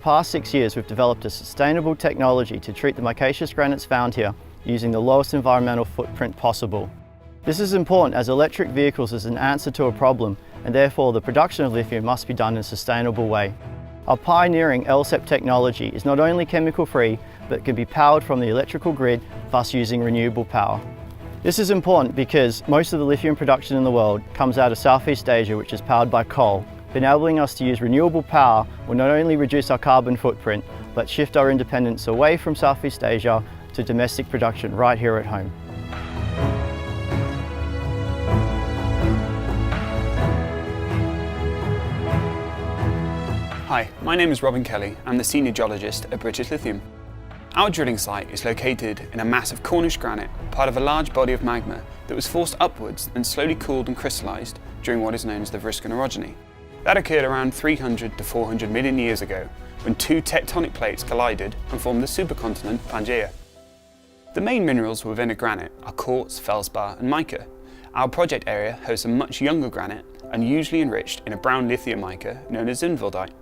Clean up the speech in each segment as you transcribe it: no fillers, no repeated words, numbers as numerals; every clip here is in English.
the past 6 years, we've developed a sustainable technology to treat the micaceous granites found here using the lowest environmental footprint possible. This is important as electric vehicles is an answer to a problem, and therefore the production of lithium must be done in a sustainable way. Our pioneering LCEP technology is not only chemical-free, but can be powered from the electrical grid, thus using renewable power. This is important because most of the lithium production in the world comes out of Southeast Asia, which is powered by coal. Enabling us to use renewable power will not only reduce our carbon footprint, but shift our independence away from Southeast Asia to domestic production right here at home. Hi, my name is Robin Kelly. I'm the Senior Geologist at British Lithium. Our drilling site is located in a mass of Cornish granite, part of a large body of magma that was forced upwards and slowly cooled and crystallised during what is known as the Vriscan orogeny. That occurred around 300 to 400 million years ago, when two tectonic plates collided and formed the supercontinent Pangaea. The main minerals within a granite are quartz, felspar and mica. Our project area hosts a much younger granite and usually enriched in a brown lithium mica known as zinwaldite.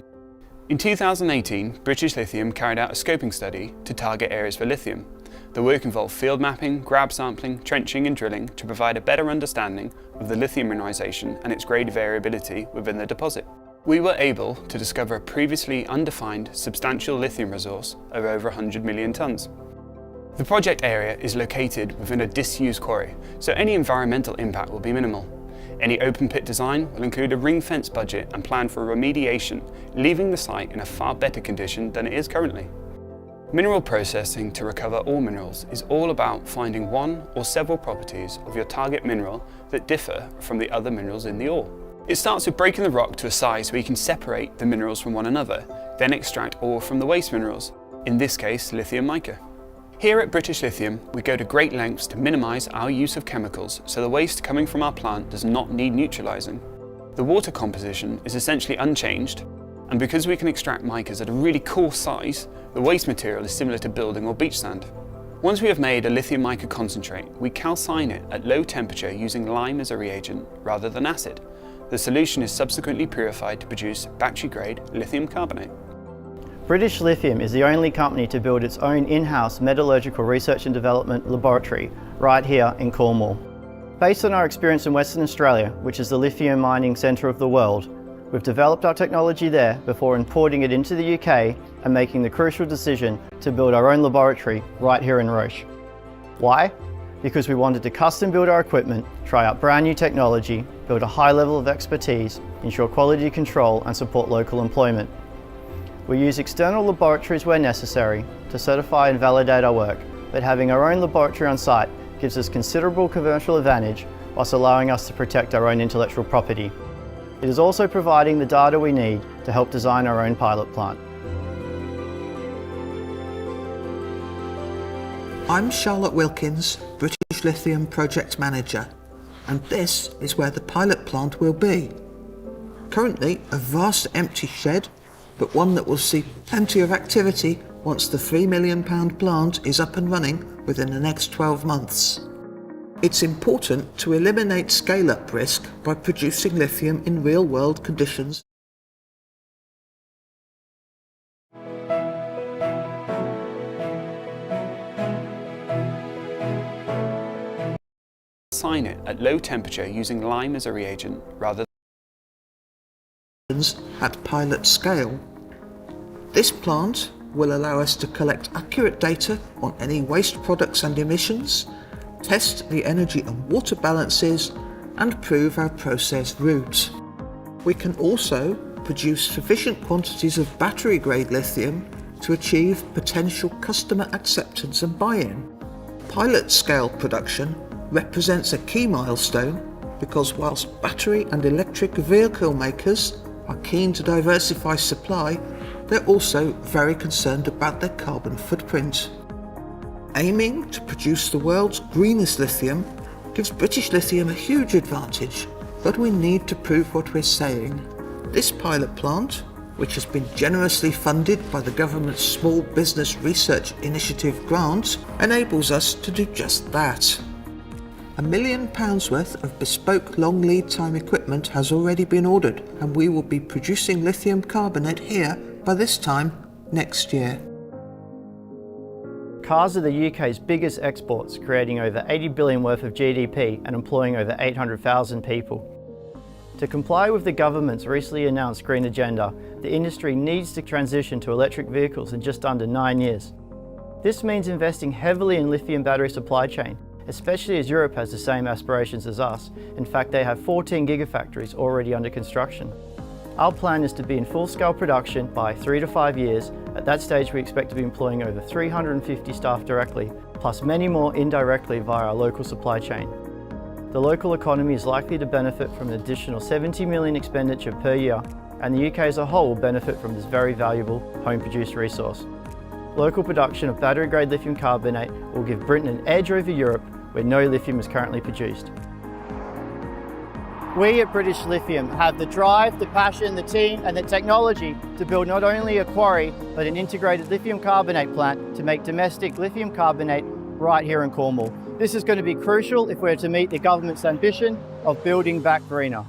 In 2018, British Lithium carried out a scoping study to target areas for lithium. The work involved field mapping, grab sampling, trenching and drilling to provide a better understanding of the lithium mineralisation and its grade variability within the deposit. We were able to discover a previously undefined substantial lithium resource of over 100 million tonnes. The project area is located within a disused quarry, so any environmental impact will be minimal. Any open pit design will include a ring-fence budget and plan for remediation, leaving the site in a far better condition than it is currently. Mineral processing to recover all minerals is all about finding one or several properties of your target mineral that differ from the other minerals in the ore. It starts with breaking the rock to a size where you can separate the minerals from one another, then extract ore from the waste minerals, in this case lithium mica. Here at British Lithium, we go to great lengths to minimise our use of chemicals so the waste coming from our plant does not need neutralising. The water composition is essentially unchanged, and because we can extract micas at a really coarse size, the waste material is similar to building or beach sand. Once we have made a lithium mica concentrate, we calcine it at low temperature using lime as a reagent rather than acid. The solution is subsequently purified to produce battery-grade lithium carbonate. British Lithium is the only company to build its own in-house metallurgical research and development laboratory right here in Cornwall. Based on our experience in Western Australia, which is the lithium mining centre of the world, we've developed our technology there before importing it into the UK and making the crucial decision to build our own laboratory right here in Roche. Why? Because we wanted to custom build our equipment, try out brand new technology, build a high level of expertise, ensure quality control and support local employment. We use external laboratories where necessary to certify and validate our work, but having our own laboratory on site gives us considerable commercial advantage whilst allowing us to protect our own intellectual property. It is also providing the data we need to help design our own pilot plant. I'm Charlotte Wilkins, British Lithium Project Manager, and this is where the pilot plant will be. Currently a vast empty shed, but one that will see plenty of activity once the £3 million plant is up and running within the next 12 months. It's important to eliminate scale-up risk by producing lithium in real-world conditions. Calcine it at low temperature using lime as a reagent rather at pilot scale. This plant will allow us to collect accurate data on any waste products and emissions, test the energy and water balances, and prove our process routes. We can also produce sufficient quantities of battery-grade lithium to achieve potential customer acceptance and buy-in. Pilot scale production represents a key milestone because whilst battery and electric vehicle makers are keen to diversify supply, they're also very concerned about their carbon footprint. Aiming to produce the world's greenest lithium gives British Lithium a huge advantage, but we need to prove what we're saying. This pilot plant, which has been generously funded by the government's Small Business Research Initiative grant, enables us to do just that. £1 million worth of bespoke long lead time equipment has already been ordered, and we will be producing lithium carbonate here by this time next year. Cars are the UK's biggest exports, creating over 80 billion worth of GDP and employing over 800,000 people. To comply with the government's recently announced green agenda, the industry needs to transition to electric vehicles in just under 9 years. This means investing heavily in lithium battery supply chain, especially as Europe has the same aspirations as us. In fact, they have 14 gigafactories already under construction. Our plan is to be in full-scale production by 3 to 5 years. At that stage, we expect to be employing over 350 staff directly, plus many more indirectly via our local supply chain. The local economy is likely to benefit from an additional 70 million expenditure per year, and the UK as a whole will benefit from this very valuable home-produced resource. Local production of battery-grade lithium carbonate will give Britain an edge over Europe, where no lithium is currently produced. We at British Lithium have the drive, the passion, the team and the technology to build not only a quarry, but an integrated lithium carbonate plant to make domestic lithium carbonate right here in Cornwall. This is going to be crucial if we're to meet the government's ambition of building back greener.